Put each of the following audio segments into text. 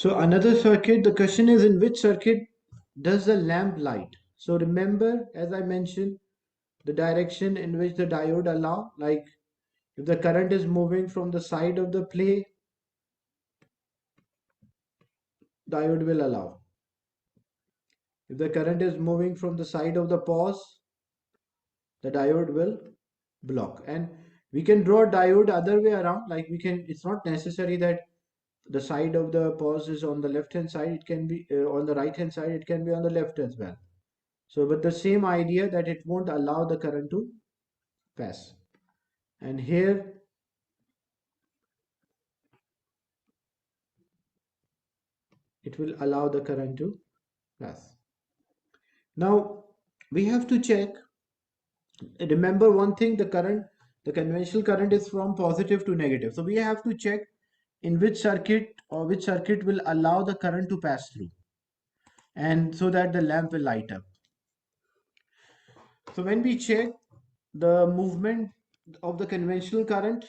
So another circuit, the question is, in which circuit does the lamp light? So remember, as I mentioned, the direction in which the diode allow, like if the current is moving from the side of the play, diode will allow. If the current is moving from the side of the pause, the diode will block. And we can draw diode other way around, like it's not necessary that the side of the pause is on the left hand side, it can be on the right hand side, it can be on the left as well. So but the same idea, that it won't allow the current to pass. And here it will allow the current to pass. Now we have to check, remember one thing, the conventional current is from positive to negative. So we have to check in which circuit, or which circuit will allow the current to pass through, and so that the lamp will light up. So when we check the movement of the conventional current,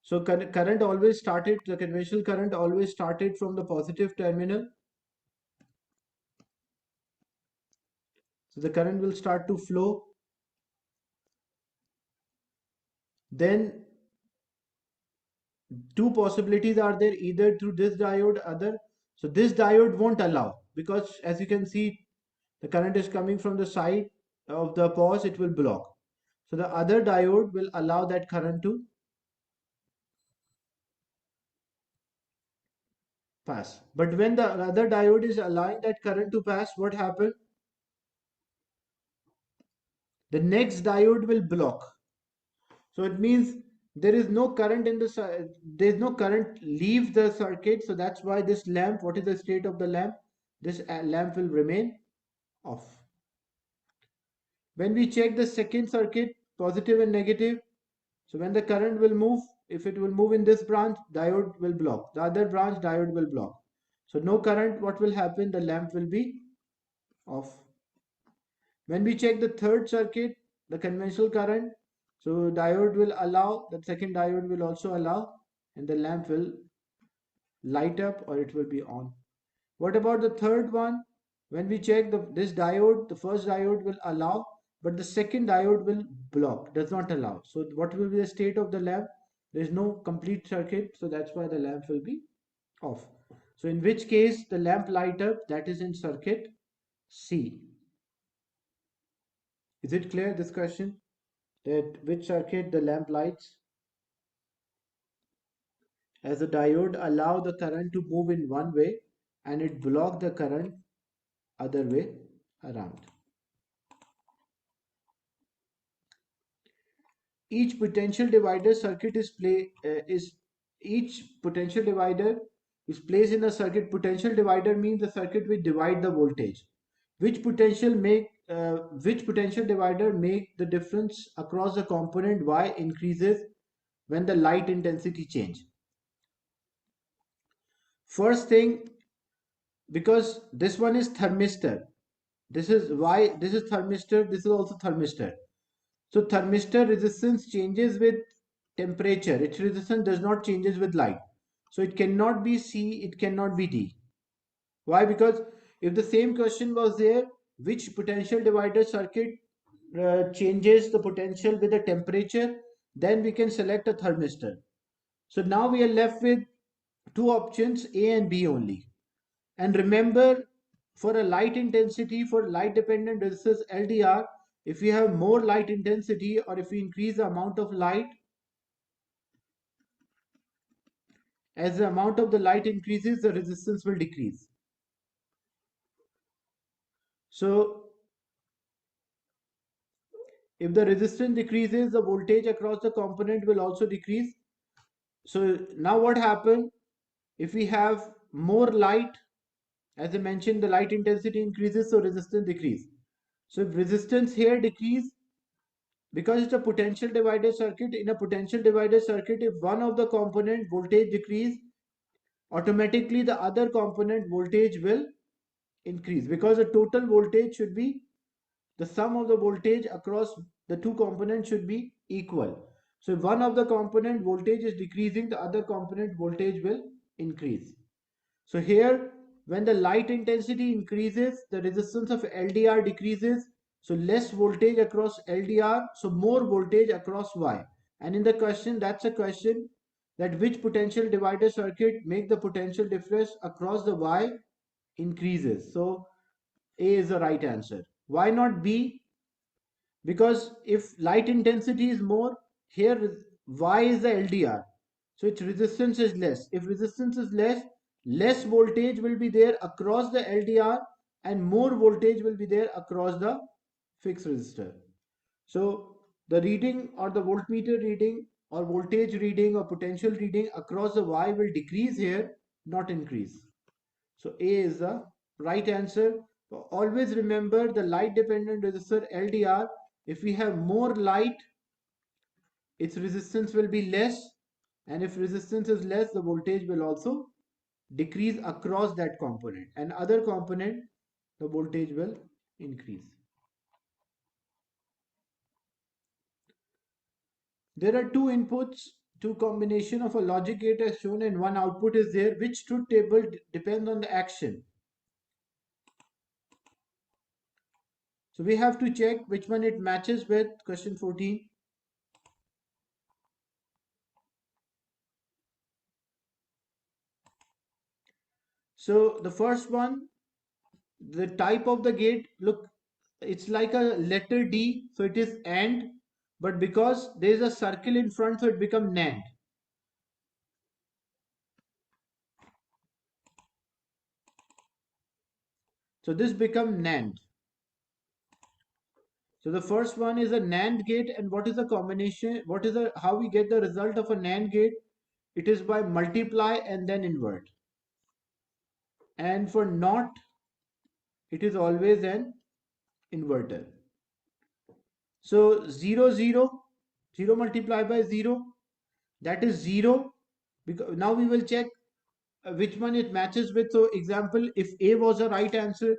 so current always started, the conventional current always started from the positive terminal. So the current will start to flow. Then two possibilities are there, either through this diode, other. So this diode won't allow, because as you can see, the current is coming from the side of the pause, it will block. So the other diode will allow that current to pass. But when the other diode is allowing that current to pass, what happens? The next diode will block. So it means there is no current in the, there is no current leave the circuit. So that's why this lamp, what is the state of the lamp? This lamp will remain off. When we check the second circuit, positive and negative, so when the current will move, if it will move in this branch, diode will block. The other branch, diode will block. So no current, what will happen? The lamp will be off. When we check the third circuit, the conventional current, so diode will allow, the second diode will also allow, and the lamp will light up, or it will be on. What about the third one? When we check this diode, the first diode will allow, but the second diode will block, does not allow. So what will be the state of the lamp? There is no complete circuit, so that's why the lamp will be off. So in which case the lamp light up, that is in circuit C. Is it clear, this question? That which circuit the lamp lights? As the diode allow the current to move in one way, and it block the current other way around. Each potential divider circuit is each potential divider is placed in a circuit. Potential divider means the circuit which divide the voltage. Which potential divider make the difference across the component Y increases when the light intensity change. First thing, because this one is thermistor, this is why this is thermistor, this is also thermistor. So thermistor resistance changes with temperature. Its resistance does not changes with light. So it cannot be C, it cannot be D. Why? Because if the same question was there, which potential divider circuit changes the potential with the temperature, then we can select a thermistor. So now we are left with two options, A and B only. And remember, for a light intensity, for light dependent resistors LDR, if we have more light intensity, or if we increase the amount of light, as the amount of the light increases, the resistance will decrease. So if the resistance decreases, the voltage across the component will also decrease. So now what happens if we have more light? As I mentioned, the light intensity increases, so resistance decrease. So if resistance here decrease, because it's a potential divider circuit, in a potential divider circuit, if one of the component voltage decrease, automatically the other component voltage will increase, because the total voltage should be, the sum of the voltage across the two components should be equal. So if one of the component voltage is decreasing, the other component voltage will increase. So here, when the light intensity increases, the resistance of LDR decreases. So less voltage across LDR, so more voltage across Y. And in the question, that's a question that which potential divider circuit make the potential difference across the Y increases. So A is the right answer. Why not B? Because if light intensity is more, here Y is the LDR, so its resistance is less. If resistance is less, less voltage will be there across the LDR and more voltage will be there across the fixed resistor. So the reading or the voltmeter reading or voltage reading or potential reading across the Y will decrease here, not increase. So A is the right answer. So always remember the light dependent resistor LDR. If we have more light, its resistance will be less, and if resistance is less, the voltage will also decrease across that component, and other component the voltage will increase. There are two inputs, two combination of a logic gate as shown, and one output is there. Which truth table depends on the action? So we have to check which one it matches with. Question 14. So the first one, the type of the gate, look, it's like a letter D, so it is AND, but because there is a circle in front, so it becomes NAND. So this becomes NAND. So the first one is a NAND gate, and what is the combination? What is the how we get the result of a NAND gate? It is by multiply and then invert. And for NOT, it is always an inverter. So 0, 0, 0 multiplied by 0, that is 0. Because now we will check which one it matches with. So example, if A was a right answer,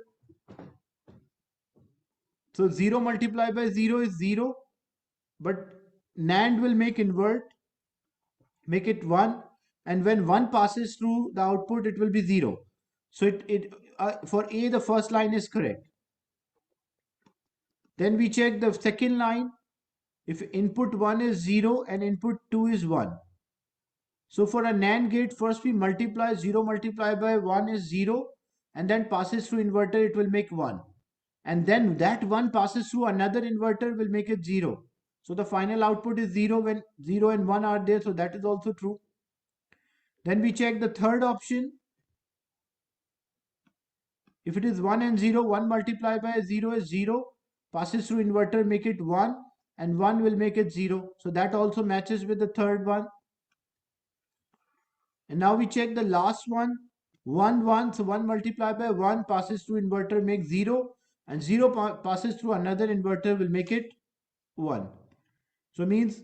so 0 multiplied by 0 is 0, but NAND will make invert, make it 1, and when 1 passes through the output, it will be 0. So for A, the first line is correct. Then we check the second line. If input 1 is 0 and input 2 is 1. So for a NAND gate, first we multiply 0 multiplied by 1 is 0, and then passes through inverter, it will make 1. And then that 1 passes through another inverter, will make it 0. So the final output is 0 when 0 and 1 are there, so that is also true. Then we check the third option. If it is 1 and 0, 1 multiplied by 0 is 0, passes through inverter, make it 1, and 1 will make it 0. So that also matches with the third one. And now we check the last one. 1, 1. So 1 multiplied by 1 passes through inverter, makes 0. And 0 passes through another inverter, will make it 1. So means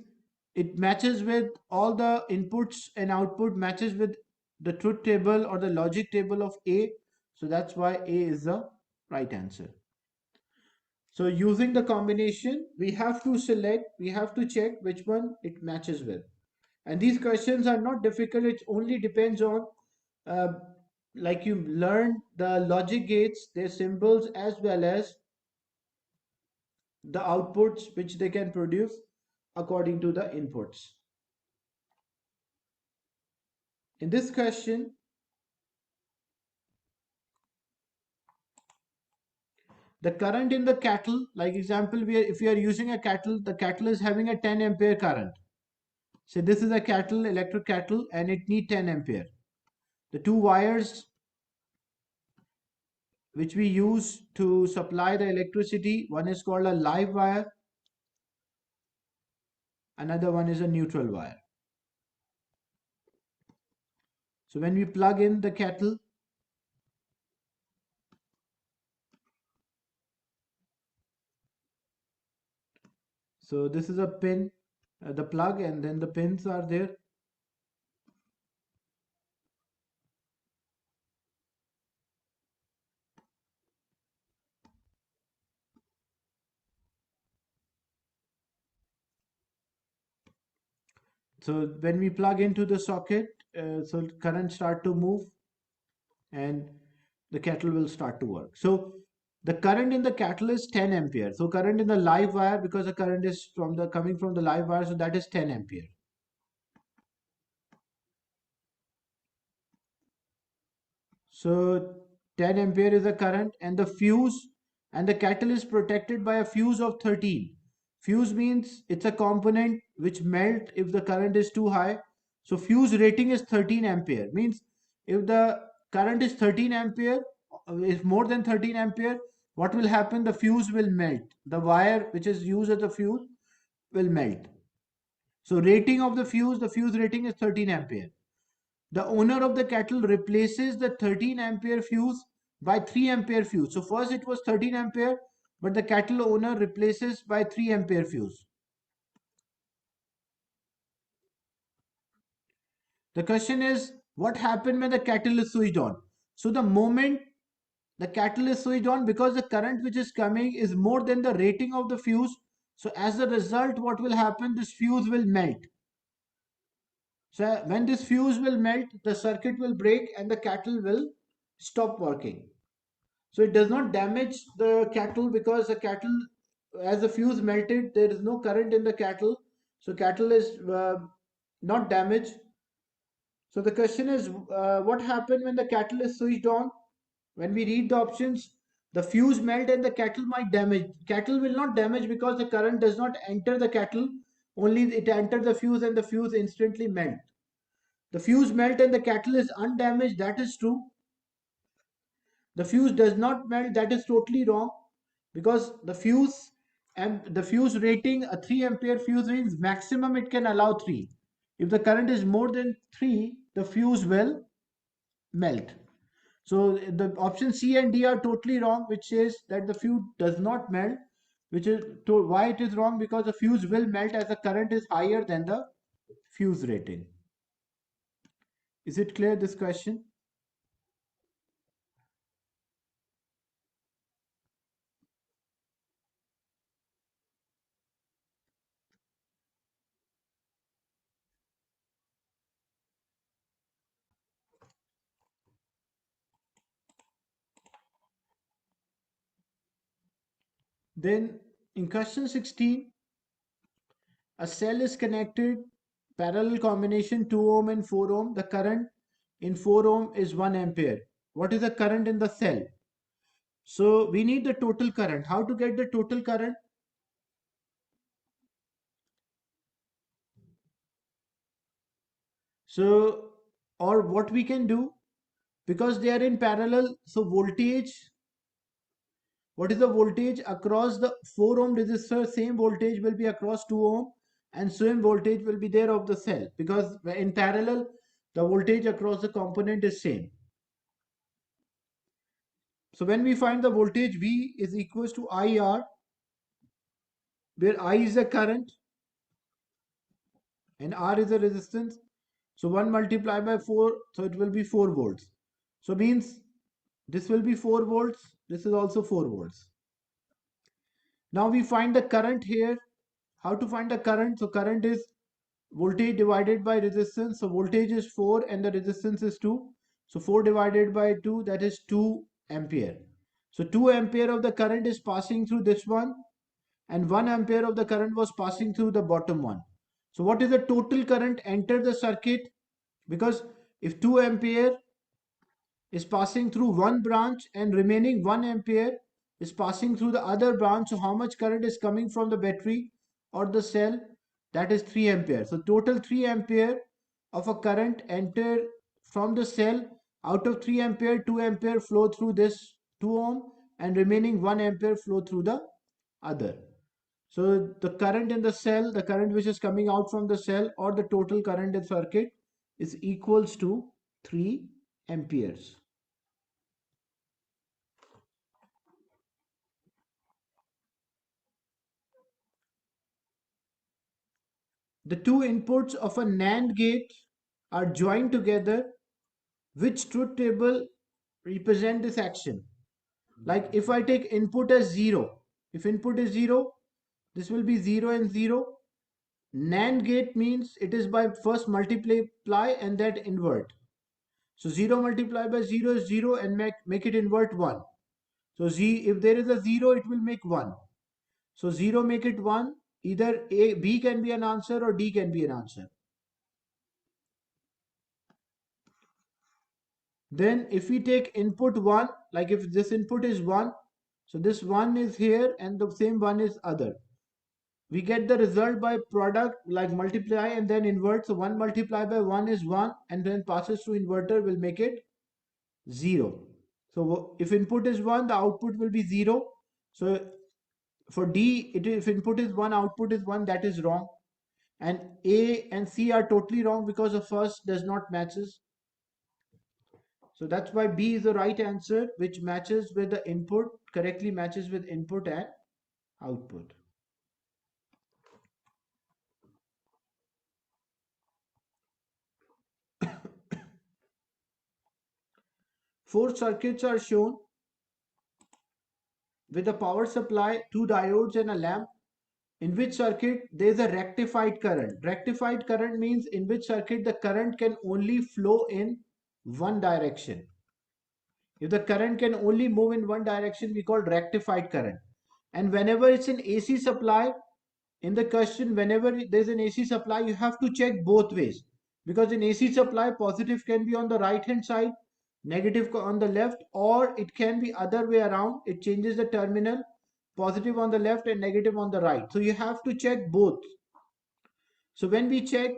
it matches with all the inputs and output matches with the truth table or the logic table of A. So that's why A is the right answer. So using the combination, we have to check which one it matches with. And these questions are not difficult. It only depends on uh, like you learn the logic gates, their symbols, as well as the outputs which they can produce according to the inputs. In this question, the current in the kettle, like example, if we are using a kettle, the kettle is having a 10 ampere current. So this is a kettle, electric kettle, and it need 10 ampere. The two wires which we use to supply the electricity, one is called a live wire, another one is a neutral wire. So when we plug in the kettle, so this is a pin, the plug, and then the pins are there. So when we plug into the socket, so current start to move. and the kettle will start to work. So the current in the kettle is 10 ampere. So current in the live wire, because the current is from the coming from the live wire, so that is 10 ampere. So 10 ampere is the current, and the fuse, and the kettle is protected by a fuse of 13. Fuse means it's a component which melt if the current is too high. So fuse rating is 13 ampere. Means if the current is 13 ampere, is more than 13 ampere, what will happen? The fuse will melt. The wire which is used as a fuse will melt. So rating of the fuse rating is 13 ampere. The owner of the kettle replaces the 13 ampere fuse by 3 ampere fuse. So first it was 13 ampere, but the kettle owner replaces by 3 ampere fuse. The question is, what happened when the kettle is switched on? So the moment the kettle is switched on, because the current which is coming is more than the rating of the fuse, so as a result, what will happen? This fuse will melt. So when this fuse will melt, the circuit will break and the kettle will stop working. So it does not damage the kettle, because the kettle, as the fuse melted, there is no current in the kettle. So kettle is not damaged. So the question is, what happened when the kettle is switched on? When we read the options, the fuse melt and the kettle might damage. Kettle will not damage because the current does not enter the kettle. Only it enters the fuse and the fuse instantly melt. The fuse melt and the kettle is undamaged. That is true. The fuse does not melt. That is totally wrong, because the fuse, and the fuse rating, a 3 ampere fuse means maximum it can allow 3. If the current is more than 3, the fuse will melt. So the option C and D are totally wrong, which says that the fuse does not melt, which is why it is wrong, because the fuse will melt as the current is higher than the fuse rating. Is it clear, this question? Then in question 16, a cell is connected, parallel combination 2 ohm and 4 ohm. The current in 4 ohm is 1 ampere. What is the current in the cell? So we need the total current. How to get the total current? So, or what we can do, because they are in parallel, so voltage, what is the voltage across the 4 ohm resistor? Same voltage will be across 2 ohm, and same voltage will be there of the cell, because in parallel the voltage across the component is same. So when we find the voltage, V is equals to IR, where I is the current and R is the resistance. So 1 multiplied by 4, so it will be 4 volts. So means this will be 4 volts, this is also 4 volts. Now we find the current here. How to find the current? So current is voltage divided by resistance. So voltage is 4 and the resistance is 2. So 4 divided by 2, that is 2 ampere. So 2 ampere of the current is passing through this one, and 1 ampere of the current was passing through the bottom one. So what is the total current enter the circuit? Because if 2 ampere is passing through one branch and remaining 1 ampere is passing through the other branch, so how much current is coming from the battery or the cell? That is 3 ampere. So total 3 ampere of a current enter from the cell. Out of 3 ampere, 2 ampere flow through this 2 ohm, and remaining 1 ampere flow through the other. So the current in the cell, the current which is coming out from the cell, or the total current in circuit, is equals to 3 amperes. The two inputs of a Nand gate are joined together. Which truth table represent this action? Like if I take input as 0, if input is 0, this will be 0 and 0. NAND gate means it is by first multiply and then invert. So 0 multiplied by 0 is 0 and make it invert 1. So if there is a 0, it will make 1. So 0 make it 1. Either B can be an answer or D can be an answer. Then if we take input 1, like if this input is 1, so this 1 is here and the same 1 is other. We get the result by product, like multiply and then invert. So 1 multiplied by 1 is 1 and then passes through inverter will make it 0. So if input is 1, the output will be 0. So for D, if input is 1, output is 1, that is wrong. And A and C are totally wrong because the first does not matches. So that's why B is the right answer, which matches with the input, correctly matches with input and output. Four circuits are shown with a power supply, two diodes and a lamp. In which circuit there is a rectified current. Rectified current means in which circuit the current can only flow in one direction. If the current can only move in one direction, we call rectified current. And whenever it's an AC supply, in the question, whenever there's an AC supply, you have to check both ways. Because in AC supply, positive can be on the right hand side, negative on the left, or it can be other way around. It changes the terminal, positive on the left and negative on the right. So you have to check both. So when we check,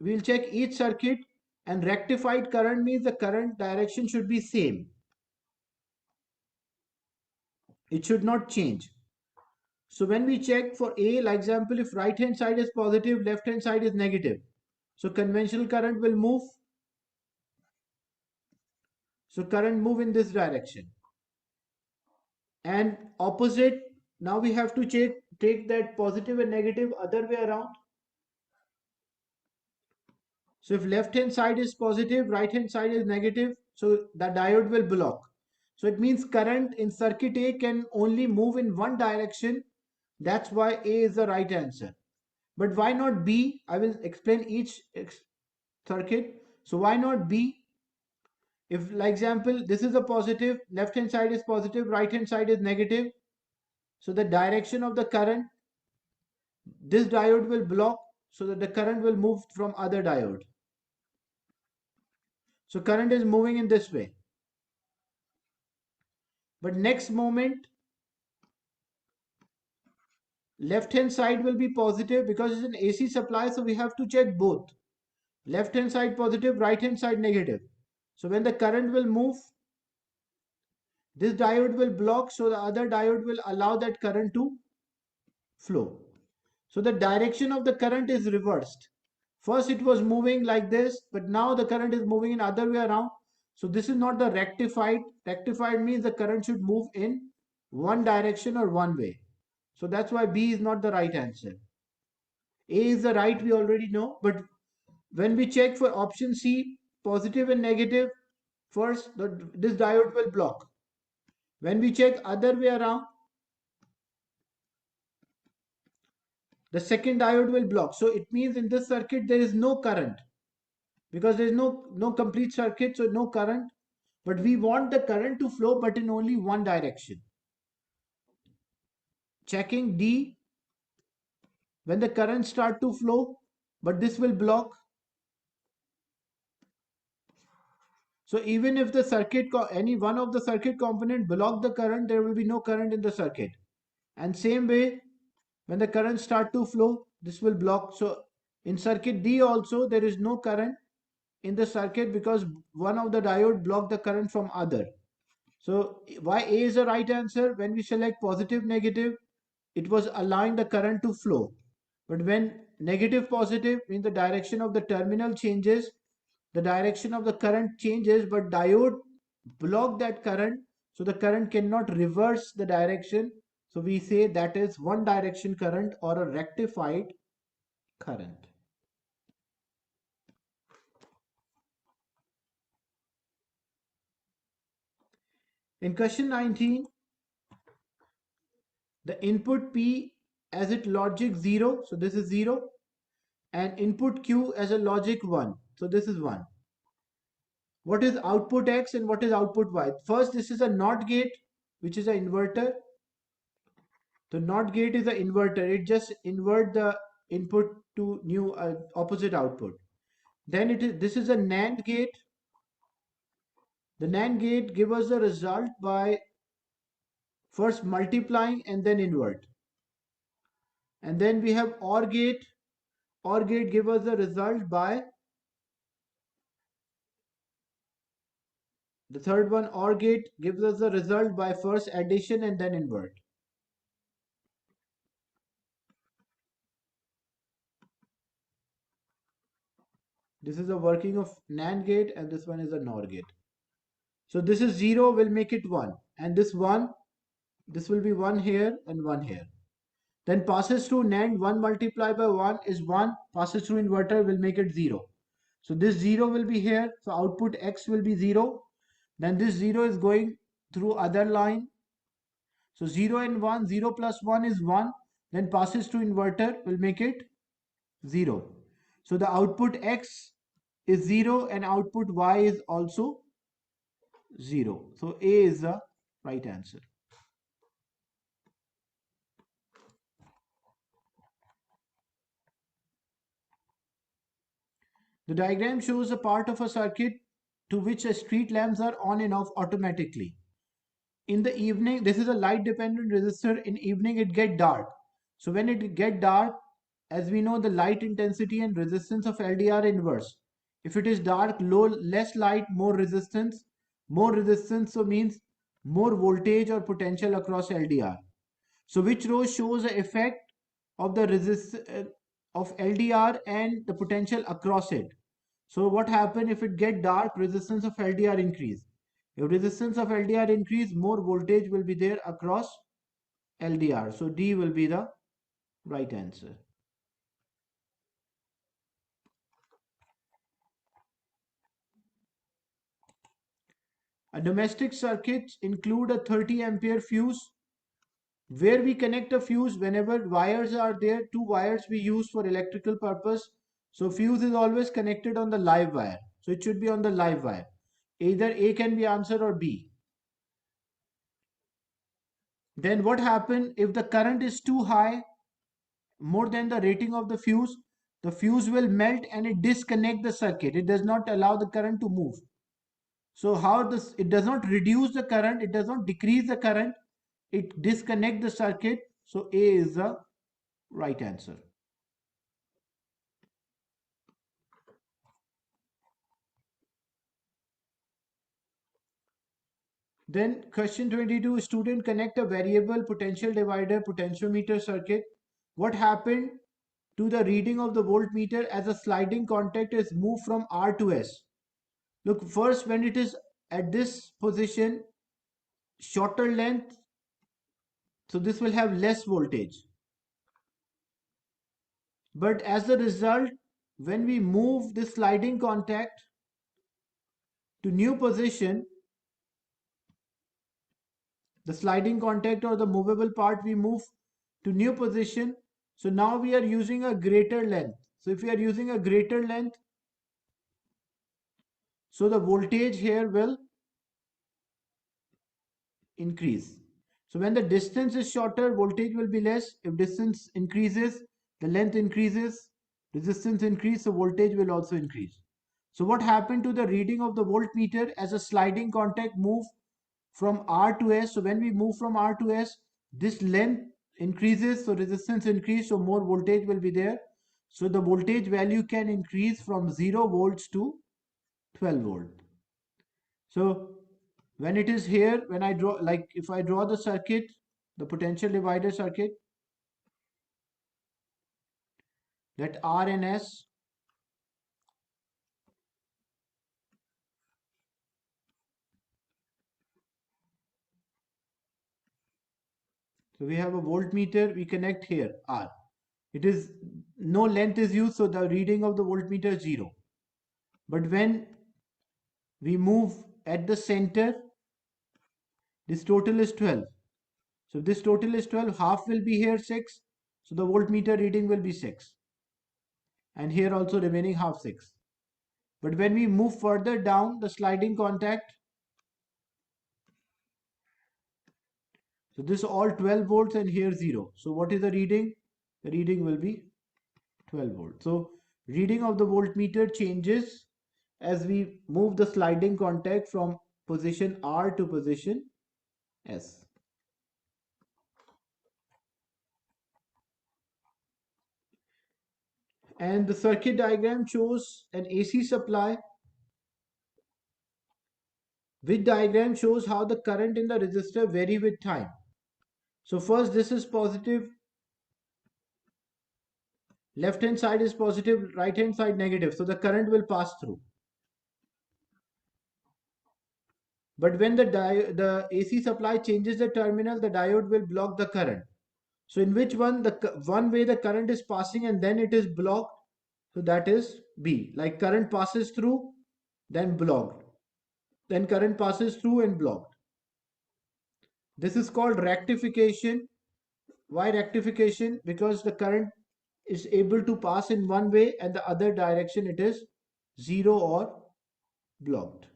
we'll check each circuit, and rectified current means the current direction should be same. It should not change. So when we check for A, like example, if right hand side is positive, left hand side is negative. So conventional current will move. So current move in this direction. And opposite, now we have to take that positive and negative other way around. So if left hand side is positive, right hand side is negative, so the diode will block. So it means current in circuit A can only move in one direction. That's why A is the right answer. But why not B? I will explain each circuit. So why not B? If, like example, this is a positive, left hand side is positive, right hand side is negative. So the direction of the current, this diode will block so that the current will move from other diode. So current is moving in this way. But next moment, left hand side will be positive because it's an AC supply. So we have to check both. Left hand side positive, right hand side negative. So when the current will move, this diode will block. So the other diode will allow that current to flow. So the direction of the current is reversed. First it was moving like this, but now the current is moving in other way around. So this is not the rectified. Rectified means the current should move in one direction or one way. So that's why B is not the right answer. A is the right, we already know, but when we check for option C, positive and negative, first this diode will block. When we check other way around, the second diode will block. So it means in this circuit there is no current because there is no complete circuit, so no current. But we want the current to flow, but in only one direction. Checking D, when the current start to flow, but this will block. So even if the circuit, any one of the circuit component block the current, there will be no current in the circuit. And same way, when the current start to flow, this will block. So in circuit D also, there is no current in the circuit because one of the diode block the current from other. So why A is the right answer? When we select positive, negative, it was allowing the current to flow. But when negative, positive means the direction of the terminal changes, the direction of the current changes, but diode block that current, so the current cannot reverse the direction. So we say that is one direction current or a rectified current. In question 19, the input P as it logic 0, so this is 0, and input Q as a logic 1, so this is 1. What is output X and what is output Y? First, this is a NOT gate, which is an inverter. The NOT gate is an inverter. It just invert the input to new opposite output. Then this is a NAND gate. The NAND gate gives us the result by first multiplying and then invert. And then we have OR gate. OR gate gives us the result by the third one. OR gate gives us the result by first addition and then invert. This is the working of NAND gate and this one is a NOR gate. So this is 0 will make it 1 and this 1, this will be 1 here and 1 here. Then passes through NAND, 1 multiplied by 1 is 1, passes through inverter will make it 0. So this 0 will be here, so output X will be 0. Then this 0 is going through other line. So 0 and 1, 0 plus 1 is 1, then passes through inverter will make it 0. So the output X is 0 and output Y is also 0. So A is the right answer. The diagram shows a part of a circuit to which a street lamps are on and off automatically. In the evening, this is a light dependent resistor. In evening, it get dark. So when it get dark, as we know, the light intensity and resistance of LDR inverse. If it is dark, less light, more resistance. More resistance so means more voltage or potential across LDR. So which row shows the effect of the of LDR and the potential across it. So what happen if it get dark, resistance of LDR increase. If resistance of LDR increase, more voltage will be there across LDR. So D will be the right answer. A domestic circuits include a 30 ampere fuse where we connect a fuse whenever wires are there. Two wires we use for electrical purpose. So fuse is always connected on the live wire. So it should be on the live wire. Either A can be answer or B. Then what happen if the current is too high, more than the rating of the fuse will melt and it disconnect the circuit. It does not allow the current to move. So how this, it does not reduce the current, it does not decrease the current, it disconnect the circuit. So A is the right answer. Then question 22, student connect a variable potential divider potentiometer circuit. What happened to the reading of the voltmeter as a sliding contact is moved from R to S? Look, first when it is at this position, shorter length, so this will have less voltage. But as a result, when we move this sliding contact to new position, the sliding contact or the movable part we move to new position. So now we are using a greater length. So if we are using a greater length, so the voltage here will increase. So when the distance is shorter, voltage will be less. If distance increases, the length increases, resistance increase, so voltage will also increase. So what happened to the reading of the voltmeter as a sliding contact move from R to S? So when we move from R to S, this length increases, so resistance increase, so more voltage will be there. So the voltage value can increase from 0 volts to 12 volt. So when it is here, when I draw, like if I draw the circuit, the potential divider circuit, that R and S, so we have a voltmeter, we connect here R. It is no length is used, so the reading of the voltmeter is 0. But when we move at the center, this total is 12. So this total is 12, half will be here 6. So the voltmeter reading will be 6. And here also remaining half 6. But when we move further down the sliding contact, so this all 12 volts and here 0. So what is the reading? The reading will be 12 volts. So reading of the voltmeter changes as we move the sliding contact from position R to position S. And the circuit diagram shows an AC supply, which diagram shows how the current in the resistor vary with time. So first this is positive, left hand side is positive, right hand side negative, so the current will pass through. But when the AC supply changes the terminal, the diode will block the current. So in which one, the one way the current is passing and then it is blocked, so that is B. Like current passes through, then blocked, then current passes through and blocked. This is called rectification. Why rectification? Because the current is able to pass in one way and the other direction it is zero or blocked.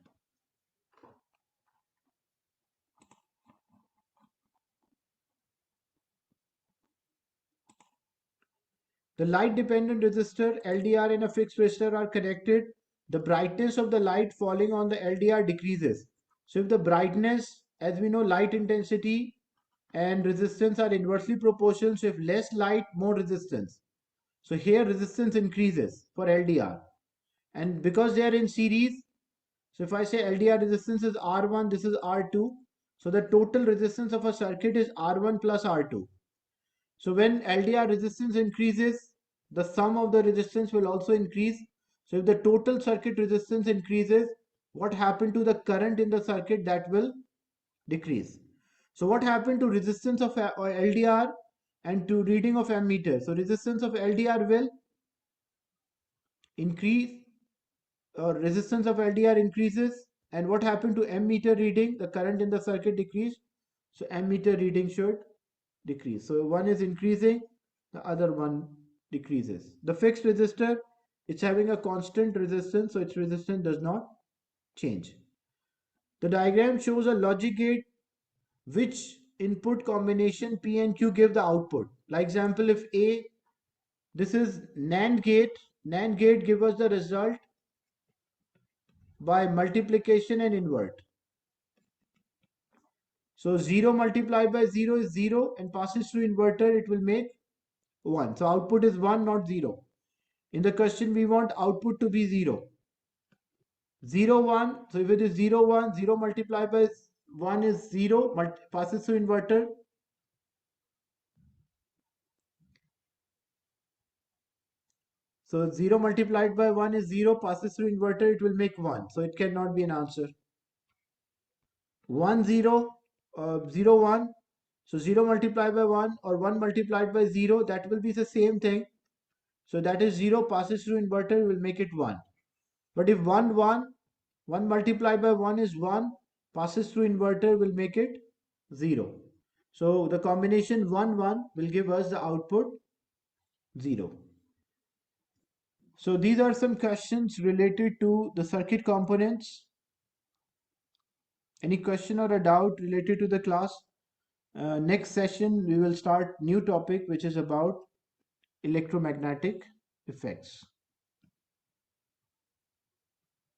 The light dependent resistor LDR and a fixed resistor are connected. The brightness of the light falling on the LDR decreases. So if the brightness, as we know, light intensity and resistance are inversely proportional. So if less light, more resistance. So here resistance increases for LDR. And because they are in series, so if I say LDR resistance is R1, this is R2. So the total resistance of a circuit is R1 plus R2. So when LDR resistance increases, the sum of the resistance will also increase. So if the total circuit resistance increases, what happened to the current in the circuit? That will decrease. So what happened to resistance of LDR and to reading of ammeter? So resistance of LDR will increase, or resistance of LDR increases, and what happened to ammeter reading? The current in the circuit decreased, so ammeter reading should decrease. So one is increasing, the other one decreases. The fixed resistor, it's having a constant resistance, so its resistance does not change. The diagram shows a logic gate which input combination P and Q give the output. Like example, if A, this is Nand Gate. Nand Gate give us the result by multiplication and invert. So 0 multiplied by 0 is 0 and passes through inverter, it will make 1. So output is 1, not 0. In the question, we want output to be 0. 0, 1. So if it is 0, 1, 0 multiplied by 1 is 0, passes through inverter. So 0 multiplied by 1 is 0, passes through inverter, it will make 1. So it cannot be an answer. 1, 0, 0, 1. So 0 multiplied by 1 or 1 multiplied by 0, that will be the same thing. So that is 0 passes through inverter, will make it 1. But if 1, 1, 1 multiplied by 1 is 1, passes through inverter, will make it 0. So the combination 1, 1 will give us the output 0. So these are some questions related to the circuit components. Any question or a doubt related to the class? Next session we will start new topic which is about electromagnetic effects.